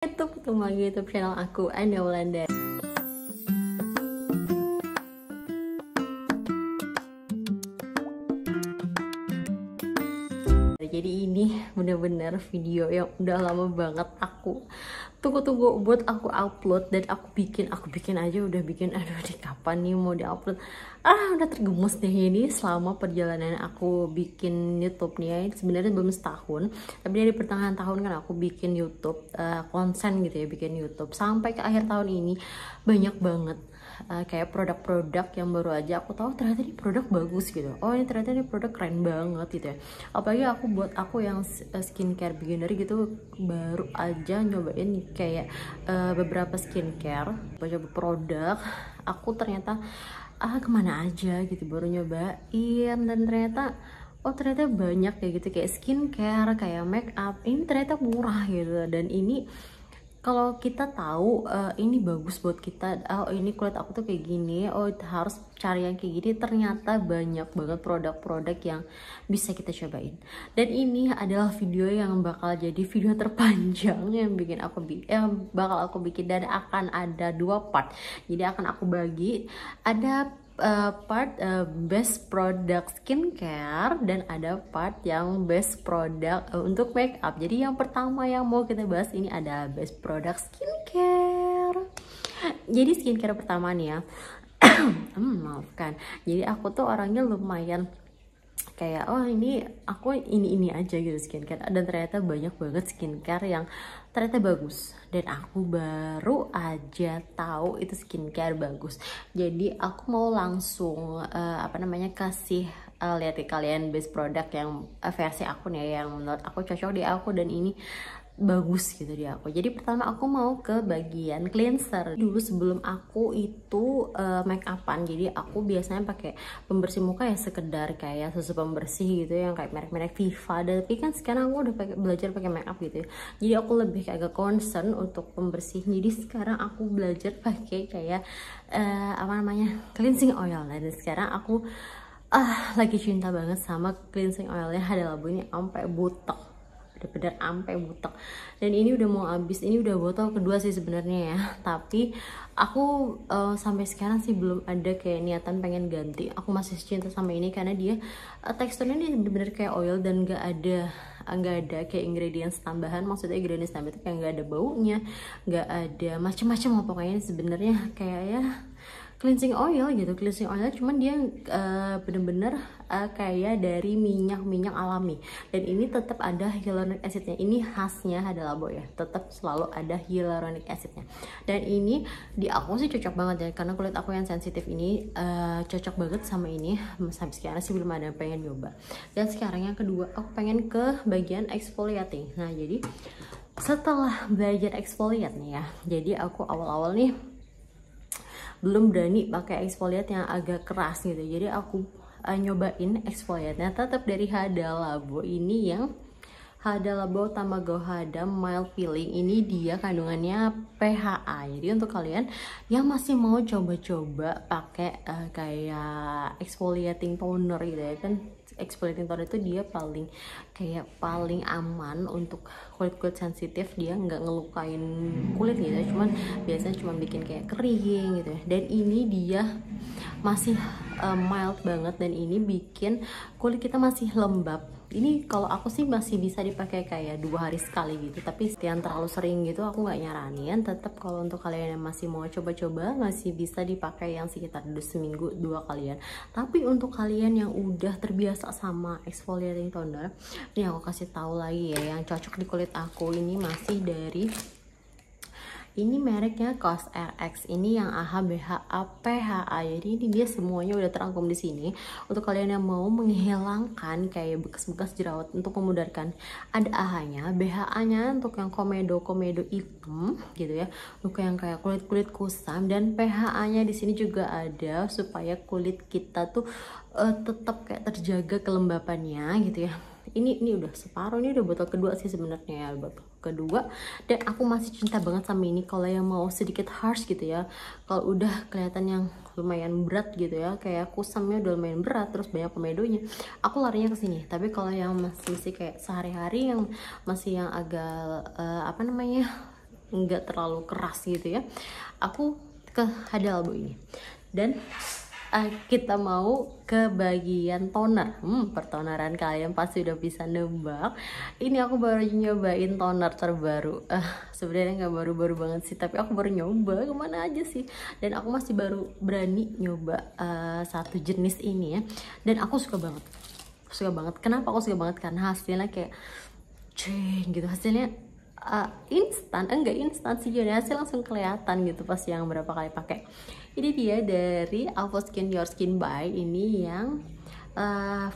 Ketemu lagi YouTube channel aku, Anda Walanda. Jadi ini bener-bener video yang udah lama banget aku tunggu-tunggu buat aku upload. Dan aku bikin aja udah bikin, aduh di kapan nih mau diupload. Udah tergemus deh ini selama perjalanan aku bikin YouTube nih. Sebenarnya belum setahun, tapi dari pertengahan tahun kan aku bikin YouTube, konsen gitu ya, bikin YouTube sampai ke akhir tahun ini. Banyak banget kayak produk-produk yang baru aja aku tahu ternyata ini produk bagus gitu. Oh, ini ternyata ini produk keren banget gitu ya. Apalagi buat aku yang skincare beginner gitu, baru aja nyobain kayak beberapa skincare, coba produk. Aku ternyata kemana aja gitu baru nyobain, dan ternyata oh ternyata banyak kayak gitu, kayak skincare, kayak make up ini ternyata murah gitu. Dan ini kalau kita tahu ini bagus buat kita, oh ini kulit aku tuh kayak gini, oh harus cari yang kayak gini, ternyata banyak banget produk-produk yang bisa kita cobain. Dan ini adalah video yang bakal jadi video terpanjang yang bakal aku bikin, dan akan ada 2 part. Jadi akan aku bagi, ada part best product skincare dan ada part yang best product untuk make up. Jadi yang pertama yang mau kita bahas ini ada best product skincare. Jadi skincare pertama nih ya. Maafkan. Jadi aku tuh orangnya lumayan kayak ini aku ini aja gitu skincare, dan ternyata banyak banget skincare yang ternyata bagus, dan aku baru aja tahu itu skincare bagus. Jadi aku mau langsung kasih lihat ke kalian best product yang versi aku nih, yang menurut aku cocok di aku dan ini bagus gitu di aku. Jadi pertama aku mau ke bagian cleanser dulu sebelum aku itu make upan. Jadi aku biasanya pakai pembersih muka ya sekedar kayak susu pembersih gitu yang kayak merek-merek Viva. Tapi kan sekarang aku udah belajar pakai make up gitu ya. Jadi aku lebih agak concern untuk pembersih. Jadi sekarang aku belajar pakai kayak cleansing oil. Dan sekarang aku lagi cinta banget sama cleansing oilnya Hada Labo ini sampai butek, bener-bener sampai butek. Dan ini udah mau habis, ini udah botol kedua sih sebenarnya ya, tapi aku sampai sekarang sih belum ada kayak niatan pengen ganti. Aku masih cinta sama ini karena dia teksturnya ini bener-bener kayak oil, dan nggak ada kayak ingredients tambahan. Maksudnya ingredients tambahan itu kayak nggak ada baunya, nggak ada macam-macam lah pokoknya. Ini sebenarnya kayak ya cleansing oil gitu, cleansing oil, cuman dia bener-bener kayak dari minyak alami. Dan ini tetap ada hyaluronic acidnya. Ini khasnya Hada Labo ya, tetap selalu ada hyaluronic acidnya. Dan ini di aku sih cocok banget ya, karena kulit aku yang sensitif ini cocok banget sama ini. Sampai sekarang sih belum ada yang pengen nyoba. Dan sekarang yang kedua aku pengen ke bagian exfoliating. Nah jadi setelah belajar exfoliate nih ya, jadi aku awal-awal nih belum berani pakai exfoliate yang agak keras gitu. Jadi aku nyobain exfoliate-nya tetap dari Hada Labo. Ini yang Hada Labo Tamago Hada Mild Peeling. Ini dia kandungannya PHA. Jadi untuk kalian yang masih mau coba-coba pakai kayak exfoliating toner gitu ya kan, exfoliating toner itu dia paling aman untuk kulit sensitif. Dia nggak ngelukain kulit gitu, cuman biasanya cuma bikin kayak kering gitu ya. Dan ini dia masih mild banget, dan ini bikin kulit kita masih lembab. Ini kalau aku sih masih bisa dipakai kayak 2 hari sekali gitu, tapi yang terlalu sering gitu aku nggak nyaranin. Tetap kalau untuk kalian yang masih mau coba-coba masih bisa dipakai yang sekitar seminggu 2 kalian. Tapi untuk kalian yang udah terbiasa sama exfoliating toner, ini aku kasih tahu lagi ya, yang cocok di kulit aku ini masih dari ini mereknya COSRX. Ini yang AHA, BHA, PHA. Jadi ini dia semuanya udah terangkum di sini. Untuk kalian yang mau menghilangkan kayak bekas-bekas jerawat, untuk memudarkan, ada AHA-nya, BHA-nya untuk yang komedo hitam gitu ya, untuk yang kayak kulit kusam, dan PHA-nya di sini juga ada supaya kulit kita tuh tetap kayak terjaga kelembapannya gitu ya. Ini udah separuh, ini udah botol kedua sih sebenarnya ya, botol kedua. Dan aku masih cinta banget sama ini. Kalau yang mau sedikit harsh gitu ya, kalau udah kelihatan yang lumayan berat gitu ya, kayak kusamnya udah lumayan berat, terus banyak komedonya, aku larinya ke sini. Tapi kalau yang masih kayak sehari-hari, yang masih yang agak nggak terlalu keras gitu ya, aku ke Hada Labo ini. Dan kita mau ke bagian toner. Pertoneran kalian pasti udah bisa nebak. Ini aku baru nyobain toner terbaru. Sebenarnya nggak baru-baru banget sih, tapi aku baru nyoba kemana aja sih. Dan aku masih baru berani nyoba satu jenis ini ya. Dan aku suka banget. Suka banget. Kenapa aku suka banget? Karena hasilnya kayak ceng gitu. Hasilnya instan, enggak instan sih, jadi hasil langsung kelihatan gitu pas yang berapa kali pakai. Ini dia dari Avoskin Your Skin by ini yang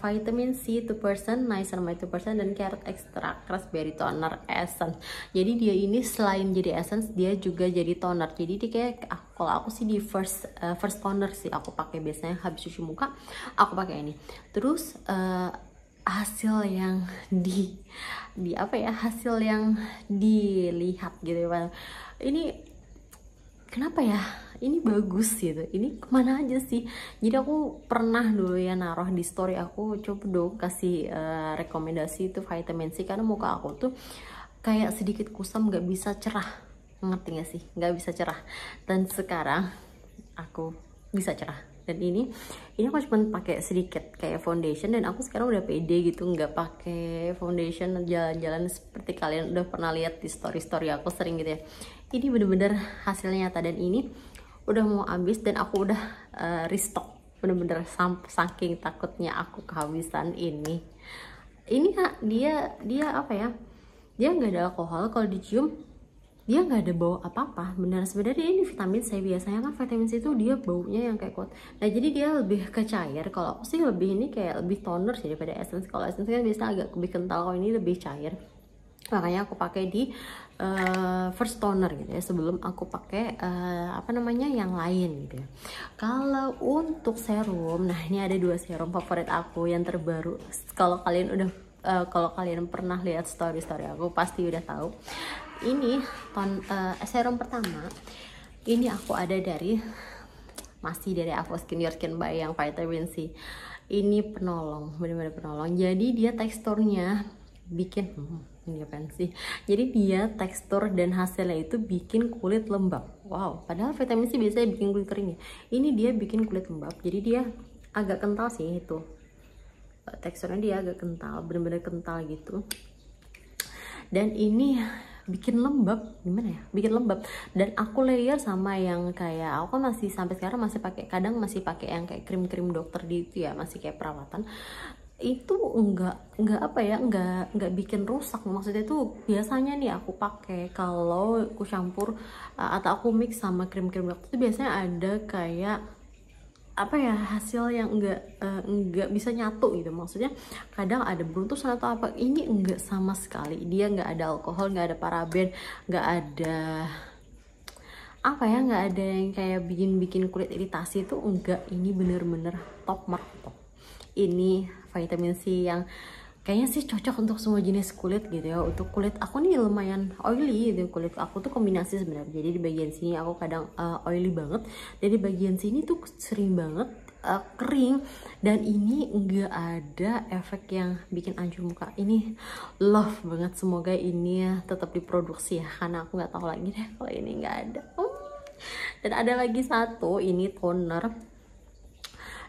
vitamin C 2%, niacinamide 2%, dan carrot extract, raspberry toner essence. Jadi dia ini selain jadi essence, dia juga jadi toner. Jadi dia kayak kalau aku sih di first toner sih aku pakai biasanya habis cuci muka, aku pakai ini. Terus hasil yang di apa ya, hasil yang dilihat gitu ya, ini kenapa ya, ini bagus gitu, ini kemana aja sih. Jadi aku pernah dulu ya naruh di story aku, coba dong kasih rekomendasi itu vitamin C, karena muka aku tuh kayak sedikit kusam, nggak bisa cerah, ngerti gak sih, nggak bisa cerah. Dan sekarang aku bisa cerah. Dan ini aku cuma pakai sedikit kayak foundation, dan aku sekarang udah pede gitu nggak pakai foundation jalan-jalan seperti kalian udah pernah lihat di story aku sering gitu ya. Ini bener-bener hasilnya nyata, dan ini udah mau habis dan aku udah restock bener-bener saking takutnya aku kehabisan ini. Dia apa ya, dia nggak ada alkohol, kalau dicium dia nggak ada bau apa-apa. Benar, sebenarnya ini vitamin C, biasanya kan vitamin C itu dia baunya yang kayak kuat. Nah jadi dia lebih ke cair. Kalau aku sih lebih ini kayak lebih toner sih daripada essence. Kalau essence kan biasanya agak lebih kental, kalau ini lebih cair. Makanya aku pakai di first toner gitu ya, sebelum aku pakai apa namanya yang lain gitu ya. Kalau untuk serum, nah ini ada 2 serum favorit aku yang terbaru. Kalau kalian udah kalau kalian pernah lihat story aku pasti udah tahu. Ini serum pertama, ini aku ada masih dari Avoskin Your Skin by yang vitamin C. Ini penolong, benar-benar penolong. Jadi dia teksturnya bikin ini apaan sih? Jadi dia tekstur dan hasilnya itu bikin kulit lembab. Wow, padahal vitamin C biasanya bikin kulit kering ya. Ini dia bikin kulit lembab. Jadi dia agak kental sih itu. Teksturnya dia agak kental, benar-benar kental gitu. Dan ini bikin lembab, gimana ya, bikin lembab. Dan aku layer sama yang kayak aku masih sampai sekarang masih pakai, kadang masih pakai yang kayak krim dokter di itu ya, masih kayak perawatan. Itu enggak apa ya, enggak bikin rusak. Maksudnya tuh biasanya nih aku pakai kalau aku campur atau aku mix sama krim dokter itu biasanya ada kayak apa ya, hasil yang enggak bisa nyatu gitu. Maksudnya kadang ada beruntusan atau apa. Ini enggak sama sekali, dia enggak ada alkohol, enggak ada paraben, enggak ada apa ya, enggak ada yang kayak bikin kulit iritasi itu enggak. Ini bener-bener top mark top. Ini vitamin C yang kayaknya sih cocok untuk semua jenis kulit gitu ya. Untuk kulit aku nih lumayan oily gitu, kulit aku tuh kombinasi sebenarnya. Jadi di bagian sini aku kadang oily banget, dan di bagian sini tuh sering banget kering. Dan ini enggak ada efek yang bikin hancur muka. Ini love banget, semoga ini ya tetap diproduksi ya, karena aku nggak tahu lagi deh kalau ini nggak ada. Dan ada lagi satu, ini toner.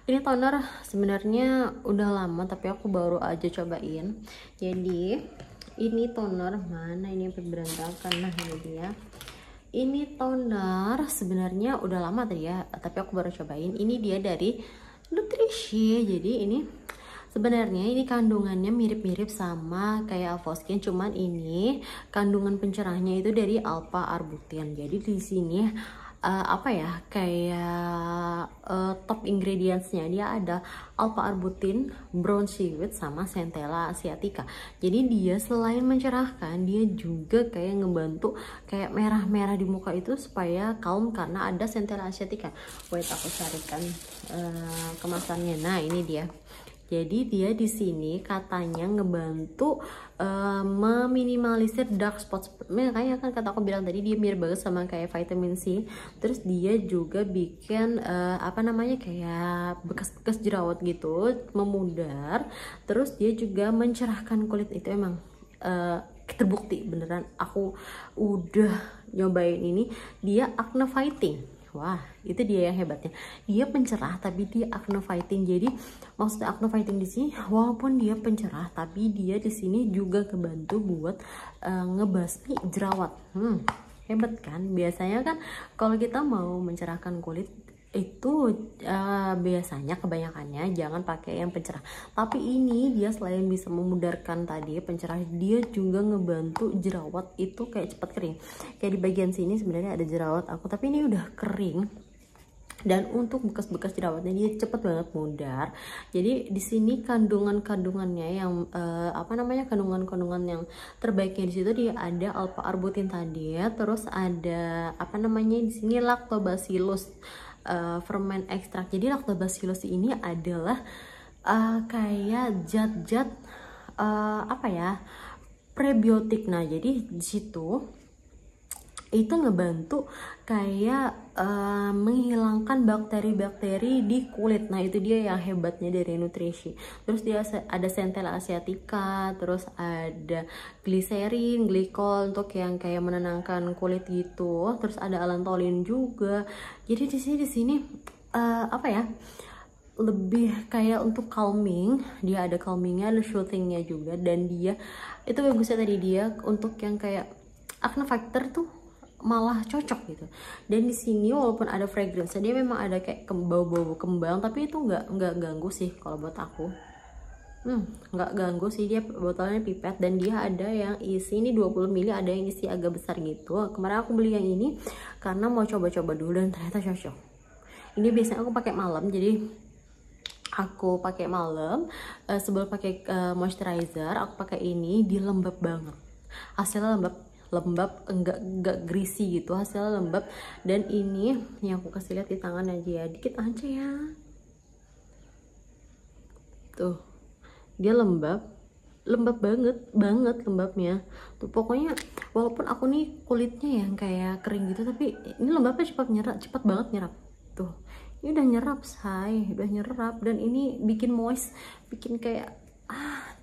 Ini toner sebenarnya udah lama tapi aku baru aja cobain. Jadi ini toner, mana ini berantakan, nah ini dia. Ini toner sebenarnya udah lama tadi ya, tapi aku baru cobain. Ini dia dari Nutrishi. Jadi ini sebenarnya ini kandungannya mirip-mirip sama kayak Avoskin, cuman ini kandungan pencerahnya itu dari alpha arbutin. Jadi di sini apa ya, kayak top ingredientsnya dia ada alpha arbutin, brown seaweed, sama centella asiatica. Jadi dia selain mencerahkan, dia juga kayak ngebantu kayak merah-merah di muka itu supaya calm, karena ada centella asiatica. Wait, aku carikan kemasannya. Nah ini dia. Jadi dia di sini katanya ngebantu meminimalisir dark spots. Makanya kan kata aku bilang tadi dia mirip banget sama kayak vitamin C. Terus dia juga bikin apa namanya, kayak bekas-bekas jerawat gitu memudar. Terus dia juga mencerahkan kulit. Itu emang terbukti beneran aku udah nyobain ini, dia acne fighting. Wah, itu dia yang hebatnya. Dia pencerah tapi dia acne fighting. Jadi maksudnya acne fighting di sini, walaupun dia pencerah tapi dia di sini juga kebantu buat ngebasmi jerawat. Hebat kan? Biasanya kan kalau kita mau mencerahkan kulit itu biasanya kebanyakannya jangan pakai yang pencerah, tapi ini dia selain bisa memudarkan tadi pencerah, dia juga ngebantu jerawat itu kayak cepat kering. Kayak di bagian sini sebenarnya ada jerawat aku, tapi ini udah kering, dan untuk bekas-bekas jerawatnya dia cepet banget mudar. Jadi di sini kandungannya yang kandungan yang terbaiknya di situ dia ada alpha arbutin tadi ya, terus ada di sini lactobacillus ferment extract. Jadi lactobacillus ini adalah kayak zat-zat prebiotik. Nah, jadi di situ itu ngebantu kayak menghilangkan bakteri-bakteri di kulit. Nah, itu dia yang hebatnya dari nutrisi. Terus dia ada centella asiatica, terus ada glycerin, glikol untuk yang kayak menenangkan kulit gitu. Terus ada allantoin juga. Jadi di sini lebih kayak untuk calming. Dia ada calmingnya, ada soothingnya juga, dan dia itu bagusnya tadi dia untuk yang kayak acne factor tuh malah cocok gitu. Dan di sini walaupun ada fragrance, dia memang ada kayak bau-bau kembang, tapi itu nggak ganggu sih kalau buat aku. Nggak ganggu sih. Dia botolnya pipet dan dia ada yang isi ini 20 ml, ada yang isi agak besar gitu. Kemarin aku beli yang ini karena mau coba-coba dulu dan ternyata cocok. Ini biasanya aku pakai malam, jadi aku pakai malam sebelum pakai moisturizer. Aku pakai ini, dia lembab banget, hasilnya lembab, enggak greasy gitu, hasilnya lembab. Dan ini yang aku kasih lihat di tangan aja ya, dikit aja ya, tuh dia lembab banget lembabnya tuh. Pokoknya walaupun aku nih kulitnya yang kayak kering gitu, tapi ini lembabnya cepat banget nyerap tuh. Ini udah nyerap udah nyerap, dan ini bikin moist, bikin kayak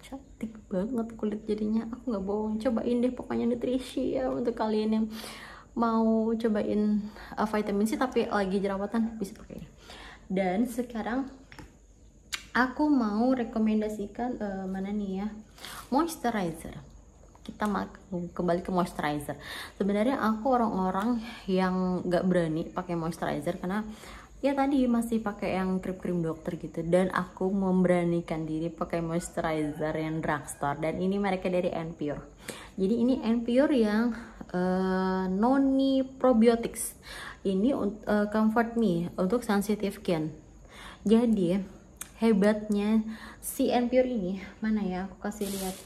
cantik banget kulit jadinya. Aku nggak bohong, cobain deh pokoknya nutrisi ya untuk kalian yang mau cobain vitamin C tapi lagi jerawatan, bisa pakai ini. Dan sekarang aku mau rekomendasikan moisturizer. Kita kembali ke moisturizer. Sebenarnya aku orang-orang yang nggak berani pakai moisturizer karena ya tadi masih pakai yang krim-krim dokter gitu, dan aku memberanikan diri pakai moisturizer yang drugstore, dan ini mereka dari N-Pure. Jadi ini N-Pure yang noni probiotics. Ini comfort me untuk sensitive skin. Jadi hebatnya si N-Pure ini, mana ya, aku kasih lihat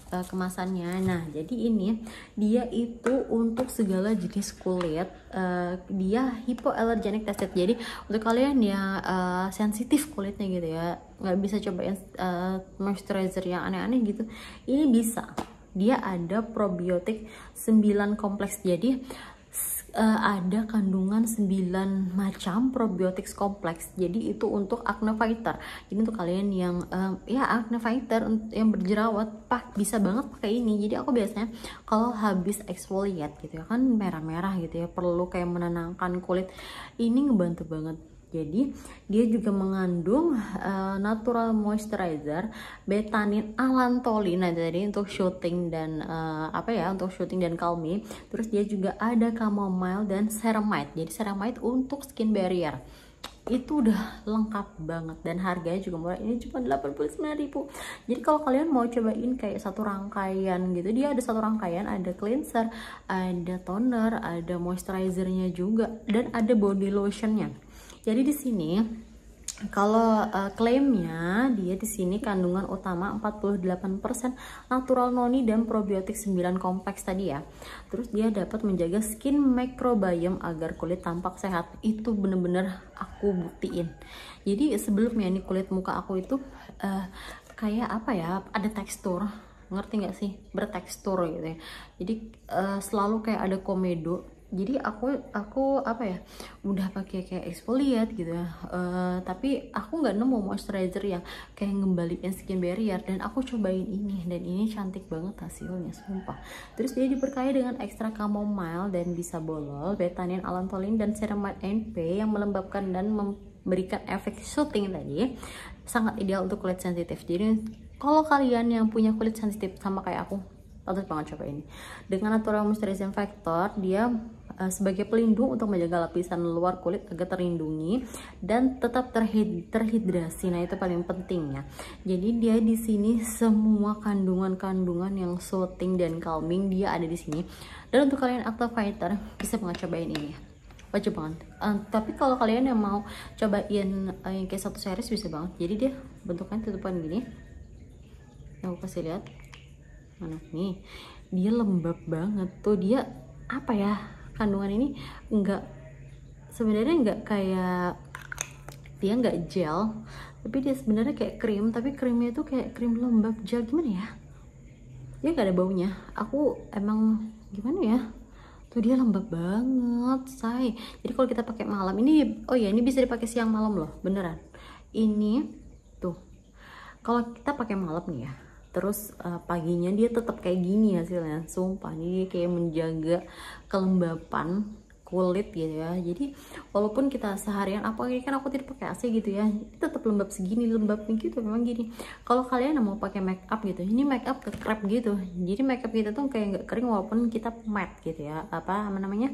kemasannya. Nah, jadi ini dia itu untuk segala jenis kulit. Dia hypoallergenic tested. Jadi untuk kalian yang sensitif kulitnya gitu ya, nggak bisa cobain moisturizer yang aneh-aneh gitu, ini bisa. Dia ada probiotik 9 kompleks. Jadi ada kandungan 9 macam probiotik kompleks. Jadi itu untuk acne fighter. Jadi untuk kalian yang acne fighter yang berjerawat, bisa banget pakai ini. Jadi aku biasanya kalau habis exfoliate gitu ya kan, merah-merah gitu ya, perlu kayak menenangkan kulit, ini ngebantu banget. Jadi dia juga mengandung natural moisturizer, betanin, allantoin. Nah, jadi untuk shooting dan untuk shooting dan calming. Terus dia juga ada chamomile dan ceramide. Jadi ceramide untuk skin barrier. Itu udah lengkap banget dan harganya juga murah. Ini cuma 89.000. Jadi kalau kalian mau cobain kayak satu rangkaian gitu, dia ada satu rangkaian, ada cleanser, ada toner, ada moisturizernya juga, dan ada body lotionnya. Jadi di sini kalau klaimnya dia di sini kandungan utama 48% natural noni dan probiotik 9 kompleks tadi ya. Terus dia dapat menjaga skin microbiome agar kulit tampak sehat. Itu bener-bener aku buktiin. Jadi sebelumnya nih kulit muka aku itu kayak ada tekstur, ngerti nggak sih, bertekstur gitu ya. Jadi selalu kayak ada komedo Jadi aku apa ya, udah pakai kayak exfoliate gitu ya, tapi aku nggak nemu moisturizer yang kayak ngembaliin skin barrier, dan aku cobain ini dan ini cantik banget hasilnya sumpah. Terus dia diberkahi dengan ekstra chamomile dan bisabolol, betanin, allantoin, dan ceramide NP yang melembabkan dan memberikan efek soothing tadi, sangat ideal untuk kulit sensitif. Jadi kalau kalian yang punya kulit sensitif sama kayak aku, patut banget coba ini. Dengan natural moisturizing factor, dia sebagai pelindung untuk menjaga lapisan luar kulit agar terlindungi dan tetap terhidrasi. Nah, itu paling penting ya. Jadi dia di sini semua kandungan-kandungan yang soothing dan calming dia ada di sini. Dan untuk kalian active fighter bisa banget cobain ini ya. Wajib banget. Tapi kalau kalian yang mau cobain yang kayak satu series bisa banget. Jadi dia bentuknya tutupan gini. Yang aku kasih lihat. Mana nih, dia lembab banget tuh. Dia apa ya, kandungan ini sebenarnya nggak kayak, dia nggak gel, tapi dia sebenarnya kayak krim, tapi krimnya itu kayak krim lembab gel, gimana ya, dia nggak ada baunya. Aku emang gimana ya, tuh dia lembab banget say. Jadi kalau kita pakai malam ini, oh ya, ini bisa dipakai siang malam loh, beneran. Ini tuh kalau kita pakai malam nih ya, terus paginya dia tetap kayak gini hasilnya, sumpah. Ini kayak menjaga kelembapan kulit gitu ya. Jadi walaupun kita seharian, apalagi kan aku tidak pakai AC gitu ya, tetap lembab segini, lembabnya gitu memang gini. Kalau kalian mau pakai make up gitu, ini make up ke crepe gitu, jadi make up kita tuh kayak nggak kering walaupun kita matte gitu ya, apa namanya,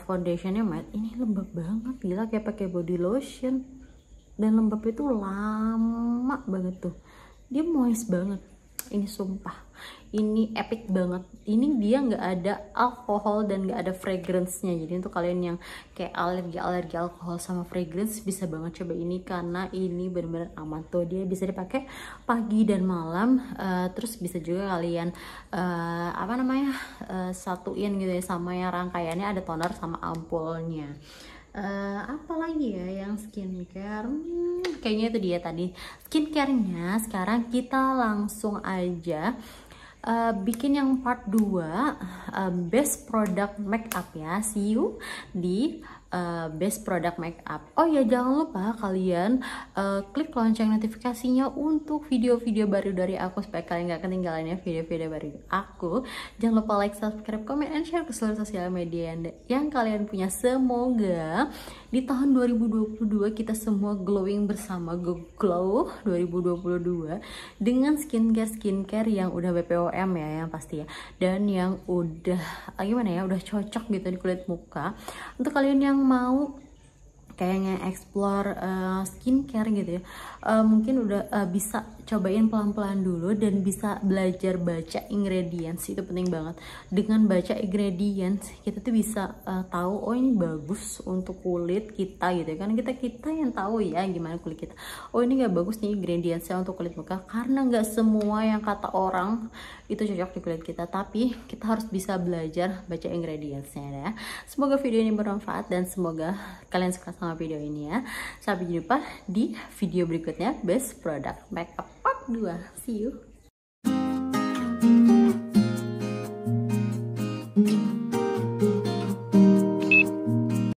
foundationnya matte. Ini lembab banget, gila, kayak pakai body lotion, dan lembab itu lama banget tuh. Dia moist banget, ini sumpah, ini epic banget. Ini dia nggak ada alkohol dan nggak ada fragrance-nya. Jadi untuk kalian yang kayak alergi alkohol sama fragrance bisa banget coba ini, karena ini benar-benar aman tuh. Dia bisa dipakai pagi dan malam. Terus bisa juga kalian apa namanya, satuin gitu ya sama yang rangkaiannya ada toner sama ampulnya. Apa lagi ya yang skincare, kayaknya itu dia tadi skincare-nya. Sekarang kita langsung aja bikin yang part 2, best product makeup ya. See you di best product makeup. Oh ya, jangan lupa kalian klik lonceng notifikasinya untuk video-video baru dari aku, supaya kalian gak ketinggalan ya video-video baru aku. Jangan lupa like, subscribe, comment, and share ke seluruh sosial media yang kalian punya. Semoga di tahun 2022 kita semua glowing bersama, glow 2022 dengan skincare yang udah BPOM ya, yang pasti ya, dan yang udah gimana ya, udah cocok gitu di kulit muka. Untuk kalian yang mau kayaknya explore skincare gitu ya, mungkin udah bisa cobain pelan-pelan dulu dan bisa belajar baca ingredients. Itu penting banget. Dengan baca ingredients kita tuh bisa tahu, oh ini bagus untuk kulit kita gitu ya, kan kita yang tahu ya gimana kulit kita. Oh ini nggak bagus nih ingredientsnya untuk kulit muka, karena nggak semua yang kata orang itu cocok di kulit kita, tapi kita harus bisa belajar baca ingredientsnya ya. Semoga video ini bermanfaat dan semoga kalian suka sama video ini ya. Sampai jumpa di video berikutnya, best product makeup part 2. See you.